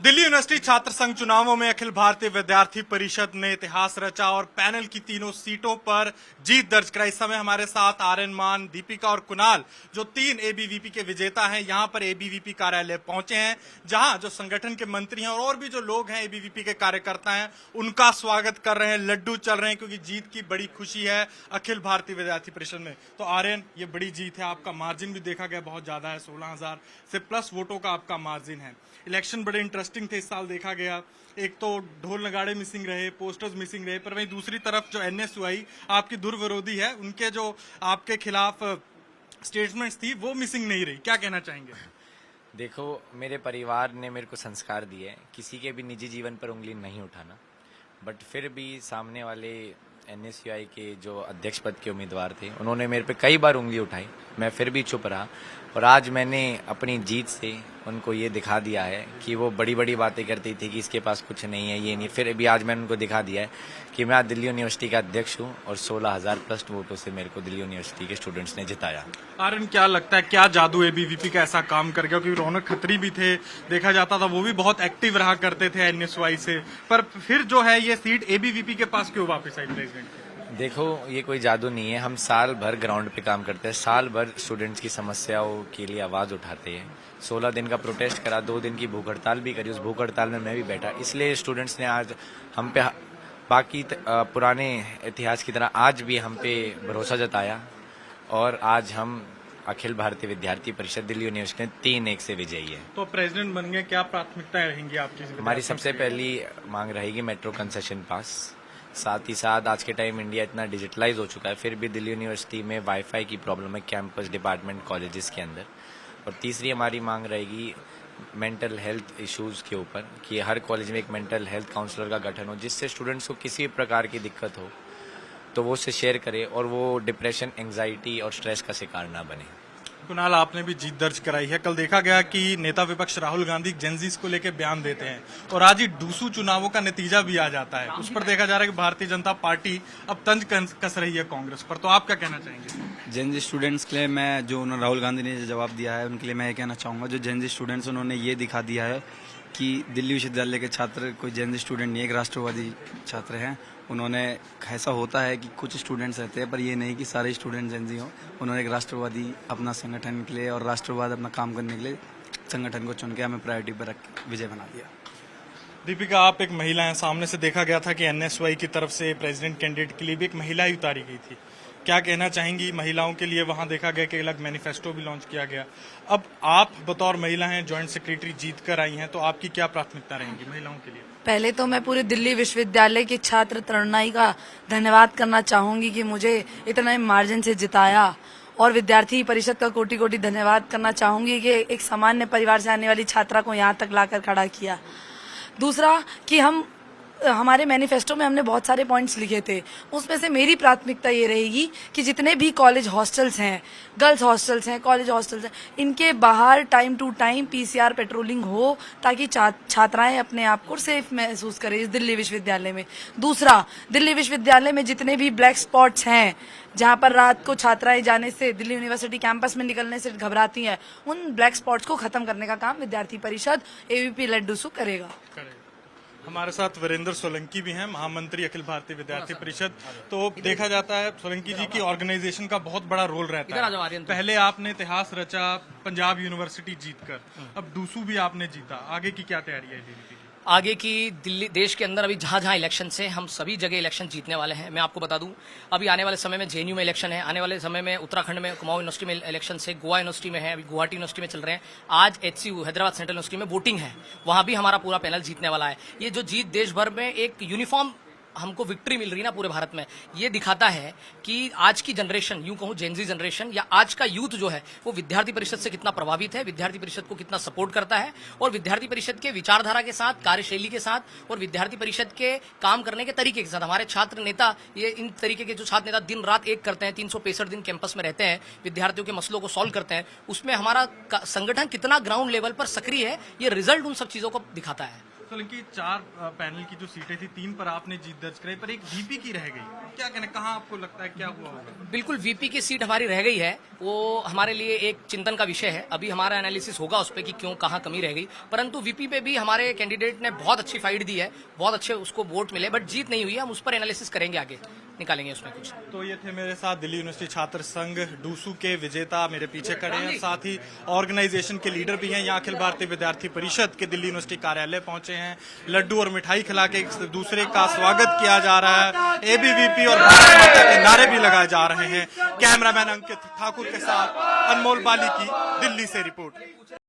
Delhi university छात्र संघ चुनावों में अखिल भारतीय विद्यार्थी परिषद ने इतिहास रचा और पैनल की तीनों सीटों पर जीत दर्ज कराई। इस समय हमारे साथ आर्यन मान, दीपिका और कुणाल जो 3 एबीवीपी के विजेता हैं, यहां पर एबीवीपी कार्यालय पहुंचे हैं, जहां जो संगठन के मंत्री हैं और भी जो लोग हैं एबीवीपी के कार्यकर्ता हैं, उनका स्वागत कर रहे हैं, लड्डू चल रहे हैं, क्योंकि जीत की बड़ी खुशी है अखिल भारतीय विद्यार्थी परिषद में। तो आर्यन, ये बड़ी जीत है, आपका मार्जिन भी देखा गया बहुत ज्यादा है, 16,000 से प्लस वोटों का आपका मार्जिन है। इलेक्शन बड़े इंटरेस्टिंग थे इस साल, देखा गया एक तो ढोल नगाड़े मिसिंग रहे, पोस्टर्स मिसिंग रहे, पर वहीं दूसरी तरफ जो एनएसयूआई आपकी दुर्विरोधी है, उनके जो आपके खिलाफ स्टेटमेंट्स थी वो मिसिंग नहीं रही। क्या कहना चाहेंगे? देखो, मेरे परिवार ने मेरे को संस्कार दिए किसी के भी निजी जीवन पर उंगली नहीं उठाना, बट फिर भी सामने वाले एनएसयूआई के जो अध्यक्ष पद के उम्मीदवार थे उन्होंने मेरे पे कई बार उंगली उठाई, मैं फिर भी चुप रहा। और आज मैंने अपनी जीत से उनको ये दिखा दिया है कि वो बड़ी बड़ी बातें करती थी कि इसके पास कुछ नहीं है, ये नहीं, फिर भी आज मैंने उनको दिखा दिया है कि मैं आज दिल्ली यूनिवर्सिटी का अध्यक्ष हूँ और 16,000 प्लस वोटों से मेरे को दिल्ली यूनिवर्सिटी के स्टूडेंट्स ने जिताया। आर्यन, क्या लगता है क्या जादू एबीवीपी का ऐसा काम कर गया? क्योंकि रौनक खत्री भी थे, देखा जाता था वो भी बहुत एक्टिव रहा करते थे एनएसयूआई से, पर फिर जो है ये सीट एबीवीपी के पास क्यों वापस आई प्रेसिडेंट? देखो, ये कोई जादू नहीं है, हम साल भर ग्राउंड पे काम करते हैं, साल भर स्टूडेंट्स की समस्याओं के लिए आवाज उठाते हैं। 16 दिन का प्रोटेस्ट करा, 2 दिन की भूख हड़ताल भी करी, उस भूख हड़ताल में मैं भी बैठा, इसलिए स्टूडेंट्स ने आज हम पे बाकी पुराने इतिहास की तरह आज भी हम पे भरोसा जताया और आज हम अखिल भारतीय विद्यार्थी परिषद दिल्ली यूनिवर्सिटी 3-1 से विजयी है। तो प्रेसिडेंट बन गए, क्या प्राथमिकताएं रहेंगी आपकी? हमारी सबसे पहली मांग रहेगी मेट्रो कंसेशन पास। साथ ही साथ आज के टाइम इंडिया इतना डिजिटलाइज हो चुका है, फिर भी दिल्ली यूनिवर्सिटी में वाईफाई की प्रॉब्लम है कैंपस, डिपार्टमेंट, कॉलेजेस के अंदर। और तीसरी हमारी मांग रहेगी मेंटल हेल्थ इश्यूज के ऊपर कि हर कॉलेज में एक मेंटल हेल्थ काउंसलर का गठन हो, जिससे स्टूडेंट्स को किसी भी प्रकार की दिक्कत हो तो वो उससे शेयर करे और वो डिप्रेशन, एंग्जाइटी और स्ट्रेस का शिकार ना बने। कुणाल, आपने भी जीत दर्ज कराई है। कल देखा गया कि नेता विपक्ष राहुल गांधी जेनजीस को लेकर बयान देते हैं और आज ही डूसू चुनावों का नतीजा भी आ जाता है, उस पर देखा जा रहा है कि भारतीय जनता पार्टी अब तंज कस रही है कांग्रेस पर। तो आप क्या कहना चाहेंगे? जेनजी स्टूडेंट्स के लिए मैं जो उन्होंने राहुल गांधी ने जवाब दिया है उनके लिए मैं ये कहना चाहूँगा, जो जेनजी स्टूडेंट्स उन्होंने ये दिखा दिया है कि दिल्ली विश्वविद्यालय के छात्र कोई जेनजी स्टूडेंट नहीं, एक राष्ट्रवादी छात्र हैं। उन्होंने ऐसा होता है कि कुछ स्टूडेंट्स रहते हैं, पर ये नहीं कि सारे स्टूडेंट जेनजी हों। उन्होंने एक राष्ट्रवादी अपना संगठन के लिए और राष्ट्रवाद अपना काम करने के लिए संगठन को चुन के हमें प्रायोरिटी पर रख के विजय बना दिया। दीपिका, आप एक महिला हैं, सामने से देखा गया था कि एनएसयूआई की तरफ से प्रेसिडेंट कैंडिडेट के लिए भी एक महिला ही उतारी गई थी। क्या कहना चाहेंगी महिलाओं के लिए? वहां देखा गया कि अलग मैनिफेस्टो भी लॉन्च किया गया। अब आप बतौर महिला हैं, ज्वाइंट सेक्रेटरी जीत कर आई हैं, तो आपकी क्या प्राथमिकता रहेंगी महिलाओं के लिए? पहले तो मैं पूरे दिल्ली विश्वविद्यालय के छात्र तरुणाई का धन्यवाद करना चाहूंगी कि मुझे इतना मार्जिन से जिताया, और विद्यार्थी परिषद का कोटि कोटि धन्यवाद करना चाहूंगी कि एक सामान्य परिवार से आने वाली छात्रा को यहाँ तक लाकर खड़ा किया। दूसरा कि हमारे मैनिफेस्टो में हमने बहुत सारे पॉइंट्स लिखे थे, उसमें से मेरी प्राथमिकता ये रहेगी कि जितने भी कॉलेज हॉस्टल्स हैं, गर्ल्स हॉस्टल्स हैं, कॉलेज हॉस्टल्स हैं, इनके बाहर time to time PCR patrolling हो, ताकि छात्राएं अपने आप को सेफ महसूस करें इस दिल्ली विश्वविद्यालय में। दूसरा, दिल्ली विश्वविद्यालय में जितने भी ब्लैक स्पॉट्स हैं जहां पर रात को छात्राएं जाने से, दिल्ली यूनिवर्सिटी कैंपस में निकलने से घबराती हैं, उन ब्लैक स्पॉट्स को खत्म करने का काम विद्यार्थी परिषद एबीवीपी लड्डूसू करेगा। हमारे साथ वीरेंद्र सोलंकी भी हैं, महामंत्री अखिल भारतीय विद्यार्थी परिषद। तो देखा जाता है सोलंकी जी की ऑर्गेनाइजेशन का बहुत बड़ा रोल रहता है। पहले आपने इतिहास रचा पंजाब यूनिवर्सिटी जीतकर, अब डूसू भी आपने जीता, आगे की क्या तैयारी है? आगे की दिल्ली देश के अंदर अभी जहां जहां इलेक्शन है, हम सभी जगह इलेक्शन जीतने वाले हैं। मैं आपको बता दूं, अभी आने वाले समय में जेएनयू में इलेक्शन है, आने वाले समय में उत्तराखंड में कुमाऊं यूनिवर्सिटी में इलेक्शन है, गोवा यूनिवर्सिटी में है, अभी गुवाहाटी यूनिवर्सिटी में चल रहे हैं, आज एचसीयू हैदराबाद सेंट्रल यूनिवर्सिटी में वोटिंग है, वहां भी हमारा पूरा पैनल जीतने वाला है। ये जो जीत देश भर में एक यूनिफॉर्म हमको विक्ट्री मिल रही ना पूरे भारत में, ये दिखाता है कि आज की जनरेशन, यूं कहूं जेनजी जनरेशन या आज का यूथ जो है वो विद्यार्थी परिषद से कितना प्रभावित है, विद्यार्थी परिषद को कितना सपोर्ट करता है, और विद्यार्थी परिषद के विचारधारा के साथ, कार्यशैली के साथ और विद्यार्थी परिषद के काम करने के तरीके के साथ। हमारे छात्र नेता, ये इन तरीके के जो छात्र नेता दिन रात एक करते हैं, 365 दिन कैंपस में रहते हैं, विद्यार्थियों के मसलों को सॉल्व करते हैं, उसमें हमारा संगठन कितना ग्राउंड लेवल पर सक्रिय है, ये रिजल्ट उन सब चीजों को दिखाता है। सोलंकी, 4 पैनल की जो सीटें थी 3 पर आपने जीत दर्ज कराई, पर एक वीपी की रह गई, क्या कहना, कहाँ आपको लगता है क्या हुआ होगा? बिल्कुल वीपी की सीट हमारी रह गई है, वो हमारे लिए एक चिंतन का विषय है। अभी हमारा एनालिसिस होगा उस पर कि क्यों कहाँ कमी रह गई, परंतु वीपी पे भी हमारे कैंडिडेट ने बहुत अच्छी फाइट दी है, बहुत अच्छे उसको वोट मिले, बट जीत नहीं हुई है। हम उस पर एनालिसिस करेंगे, आगे निकालेंगे उसमें कुछ। तो ये थे मेरे साथ दिल्ली यूनिवर्सिटी छात्र संघ डूसू के विजेता, मेरे पीछे खड़े हैं, साथ ही ऑर्गेनाइजेशन के लीडर भी हैं। यहाँ अखिल भारतीय विद्यार्थी परिषद के दिल्ली यूनिवर्सिटी कार्यालय पहुंचे हैं, लड्डू और मिठाई खिला के एक दूसरे का स्वागत किया जा रहा है, एबीवीपी और भारत माता के नारे भी लगाए जा रहे हैं। कैमरामैन अंकित ठाकुर के साथ अनमोल बाली की दिल्ली से रिपोर्ट।